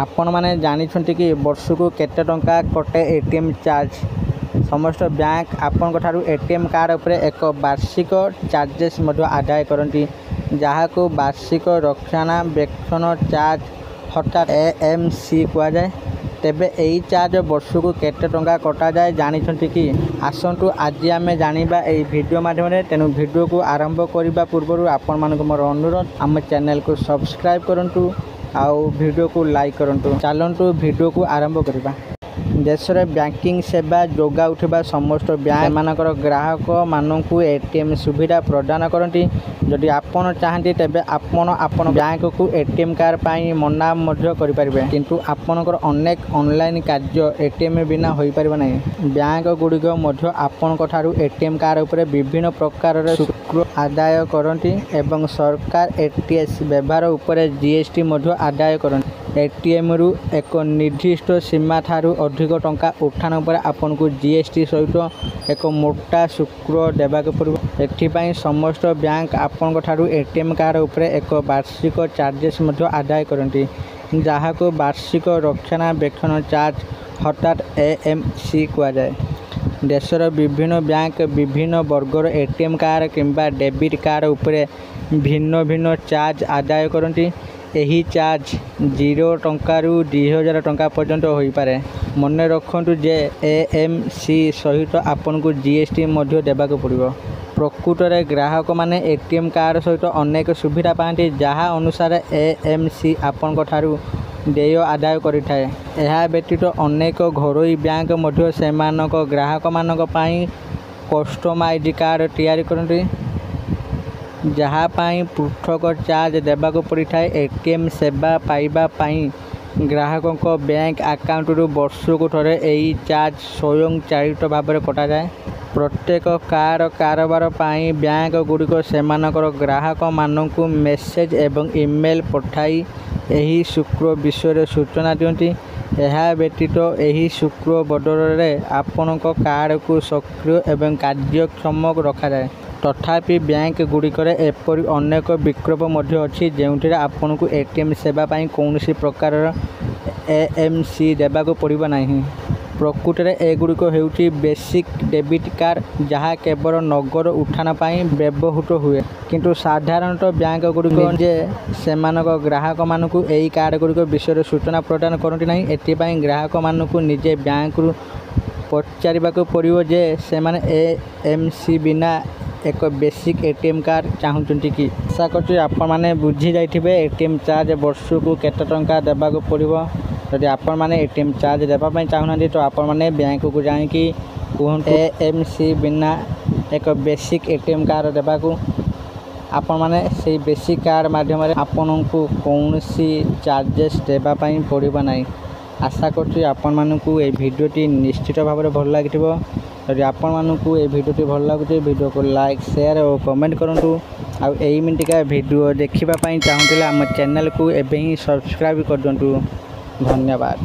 आपण मैंने जानी कि वर्ष को केते टंका कटे एटीएम चार्ज। समस्त बैंक आपण एटीएम कार्ड उपर एक वार्षिक चार्जेस आदाय करती, जहाँ को वार्षिक रक्षणाबेक्षण चार्ज अर्थात AMC कहुए। तेबे यही चार्ज वर्ष को केते टंका कटा जाए जानी कि? आसतु आज आम जाना यही वीडियो माध्यम। तेणु वीडियो को आरंभ करने पूर्व आपण मानक मोर अनुरोध, आम चैनल को सब्सक्राइब करूँ आउ वीडियो को लाइक करूँ। चलतु वीडियो को आरंभ करवा। देश में बैंकिंग सेवा जोगाउथिबा समस्त बैंक मानकर ग्राहक मानू एटीएम सुविधा प्रदान करती। जदि आपण चाहती तेबे आपण बैंक को एटीएम कार्ड पाई मना करें, किंतु आपणकर अनेक ऑनलाइन कार्य एटीएम बिना हो पार नहीं। बैंक गुड़िक आपण एटीएम कार्ड उपर विभिन्न प्रकार शुल्क आदाय करती एवं सरकार एटीएस व्यवहार उपर जीएसटी आदाय करती। एटीएम रु एक निर्दिष्ट सीमा ठारू अधिक टंका उठान पर आपन को जीएसटी सहित एक मोटा शुल्क देवाक पड़ो। एथिपाई समस्त बैंक आपन ठारू एटीएम कार्ड उपर एक वार्षिक चार्जेस आदाय करती, जहाँ को वार्षिक रक्षणाबेक्षण चार्ज अर्थात AMC कहुए। देशर विभिन्न बैंक विभिन्न वर्गर एटीएम कार्ड किंबा डेबिट कार्ड उपर भिन्न भिन्न चार्ज आदाय करती। यही चार्ज 0 टंका रु 2000 टंका पर्यंत हो पारे। मन रखु जे AMC सहित आपन को जीएसटी देवाक पड़ो। प्रकृत में ग्राहक माने एटीएम कार्ड सहित अनेक सुविधा पाती, जहाँ अनुसार AMC आपण ठारू देय आदाय करिथाए। यह व्यतीत अनेक घरोई बैंक सेमानक ग्राहक मानक पाई कस्टमाइज कार्ड तैयारी करती, जहाँ पाई पृथक चार्ज देवाक पड़ता है। एटीएम सेवा पाइबा पाई ग्राहकों को बैंक अकाउंट रु वर्ष को थोड़े यही चार्ज स्वयं चालित भाव में कटा जाए। प्रत्येक कार्ड कारोबार पाई बैंक गुड़िक सेमानकर ग्राहक मानक मेसेज एवं ईमेल पठाई यही शुल्क विषय सूचना दियंती। यह व्यतीत यही शुल्क बदल में आपण कार्ड को सक्रिय एवं कार्यक्षम रखा जाए। तथापि बैंक गुड़िकर एपरी अनेक विकल्प अच्छी, जो आपन को एटीएम सेवा पाई कौन प्रकार AMC देवाक पड़ो नहीं। प्रकृत में एगुड़िक होउची बेसिक डेबिट कार्ड, जहाँ केवल नगद उठान पाई व्यवहृत हुए, किंतु साधारणतः बैंक गुड़िक जे सेमानक ग्राहक मानक यही कार्ड गुड़िक विषय सूचना प्रदान करती नहीं। एथिपाई ग्राहक मानक निजे बैंक रु पचारिबाक पड़ो जे सेमाने AMC बिना एक बेसिक एटीएम कार्ड चाहूँगी कि। आशा करूँ आपण मैंने बुझी जाइए एटीएम चार्ज वर्ष को केते टंका देवाक पड़ो। यदि आपण मैंने एटीएम चार्ज देवाई चाहूना तो आपण मैंने बैंक को जाकि कहते AMC बिना एक बेसिक एटीएम कार्ड देवाक। आपण मैंने से बेसिक कार्ड माध्यम आपण को कौन चार्जेस देवाई पड़ो ना। आशा करूँ आपण मानक ये भिडियोटी निश्चित भाव में भल लगी। यदि आपण मानक ये भिडियोटी भल लगुच वीडियो को लाइक शेयर और कमेंट करूँ। आउ यही मिनटिका वीडियो देखापी चाहूँगा आम चैनल को एवं ही सब्सक्राइब कर दिंतु। धन्यवाद।